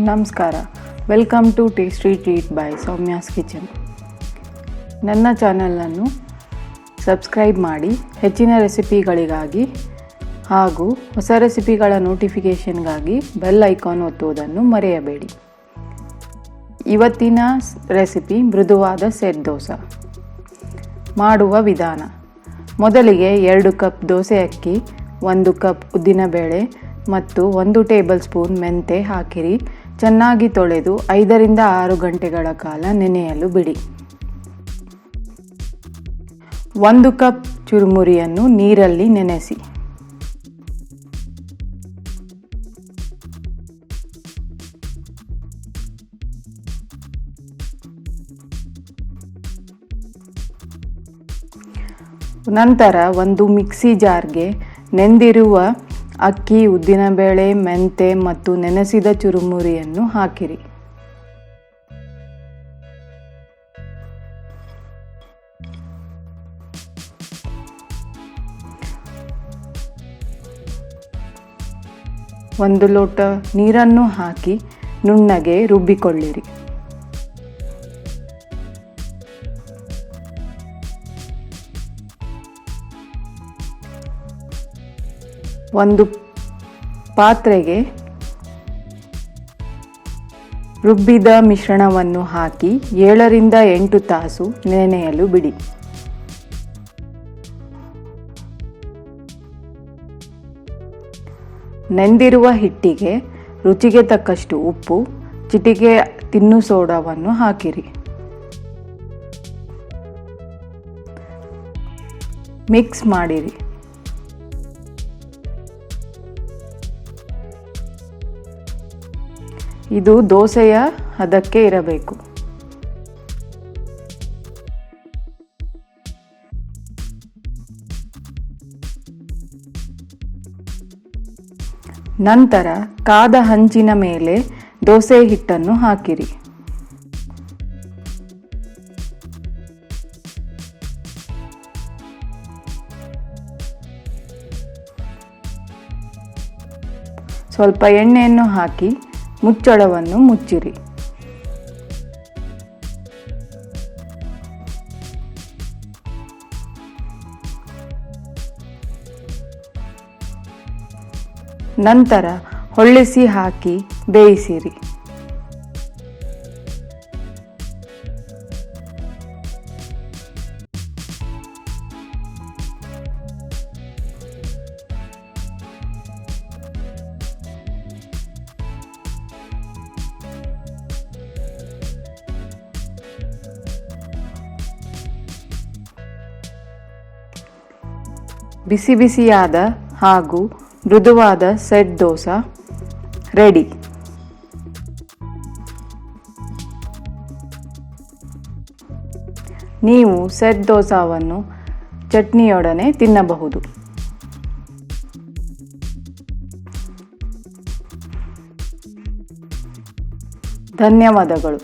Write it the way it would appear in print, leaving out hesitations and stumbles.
ನಮಸ್ಕಾರ, welcome to tasty treat by Soumya's kitchen. ನನ್ನ ಚಾನಲನ್ನು ಸಬ್ಸ್ಕ್ರೈಬ್ ಮಾಡಿ ಹೆಚ್ಚಿನ ರೆಸಿಪಿಗಳಿಗಾಗಿ ಹಾಗೂ ಹೊಸ ರೆಸಿಪಿಗಳ ನೋಟಿಫಿಕೇಷನ್ಗಾಗಿ ಬೆಲ್ ಐಕಾನ್ ಒತ್ತುವುದನ್ನು ಮರೆಯಬೇಡಿ. ಇವತ್ತಿನ ರೆಸಿಪಿ ಮೃದುವಾದ ಸೆಟ್ ದೋಸೆ. ಮಾಡುವ ವಿಧಾನ: ಮೊದಲಿಗೆ 2 ಕಪ್ ದೋಸೆ ಅಕ್ಕಿ, 1 ಕಪ್ ಉದ್ದಿನಬೇಳೆ ಮತ್ತು 1 ಟೇಬಲ್ ಸ್ಪೂನ್ ಮೆಂತೆ ಹಾಕಿರಿ. ಚೆನ್ನಾಗಿ ತೊಳೆದು 5 ರಿಂದ 6 ಗಂಟೆಗಳ ಕಾಲ ನೆನೆಯಲು ಬಿಡಿ. 1 ಕಪ್ ಚುರುಮುರಿಯನ್ನು ನೀರಲ್ಲಿ ನೆನೆಸಿ. ನಂತರ ಒಂದು ಮಿಕ್ಸಿ ಜಾರ್ಗೆ ನೆಂದಿರುವ ಅಕ್ಕಿ, ಉದ್ದಿನಬೇಳೆ, ಮೆಂತೆ ಮತ್ತು ನೆನೆಸಿದ ಚುರುಮುರಿಯನ್ನು ಹಾಕಿರಿ. ಒಂದು ಲೋಟ ನೀರನ್ನು ಹಾಕಿ ನುಣ್ಣಗೆ ರುಬ್ಬಿಕೊಳ್ಳಿರಿ. ಒಂದು ಪಾತ್ರೆಗೆ ರುಬ್ಬಿದ ಮಿಶ್ರಣವನ್ನು ಹಾಕಿ 7 ರಿಂದ 8 ತಾಸು ನೆನೆಯಲು ಬಿಡಿ. ನೆಂದಿರುವ ಹಿಟ್ಟಿಗೆ ರುಚಿಗೆ ತಕ್ಕಷ್ಟು ಉಪ್ಪು, ಚಿಟಿಕೆ ತಿನ್ನು ಸೋಡಾವನ್ನು ಹಾಕಿರಿ. ಮಿಕ್ಸ್ ಮಾಡಿರಿ. ಇದು ದೋಸೆಯ ಹದಕ್ಕೆ ಇರಬೇಕು. ನಂತರ ಕಾದ ಹಂಚಿನ ಮೇಲೆ ದೋಸೆ ಹಿಟ್ಟನ್ನು ಹಾಕಿರಿ. ಸ್ವಲ್ಪ ಎಣ್ಣೆಯನ್ನು ಹಾಕಿ ಮುಚ್ಚಳವನ್ನು ಮುಚ್ಚಿರಿ. ನಂತರ ಹೊಳ್ಳಿಸಿ ಹಾಕಿ ಬೇಯಿಸಿರಿ. ಬಿಸಿ ಬಿಸಿಯಾದ ಹಾಗೂ ಮೃದುವಾದ ಸೆಟ್ ದೋಸೆ ರೆಡಿ. ನೀವು ಸೆಟ್ ದೋಸೆಯನ್ನು ಚಟ್ನಿಯೊಡನೆ ತಿನ್ನಬಹುದು. ಧನ್ಯವಾದಗಳು.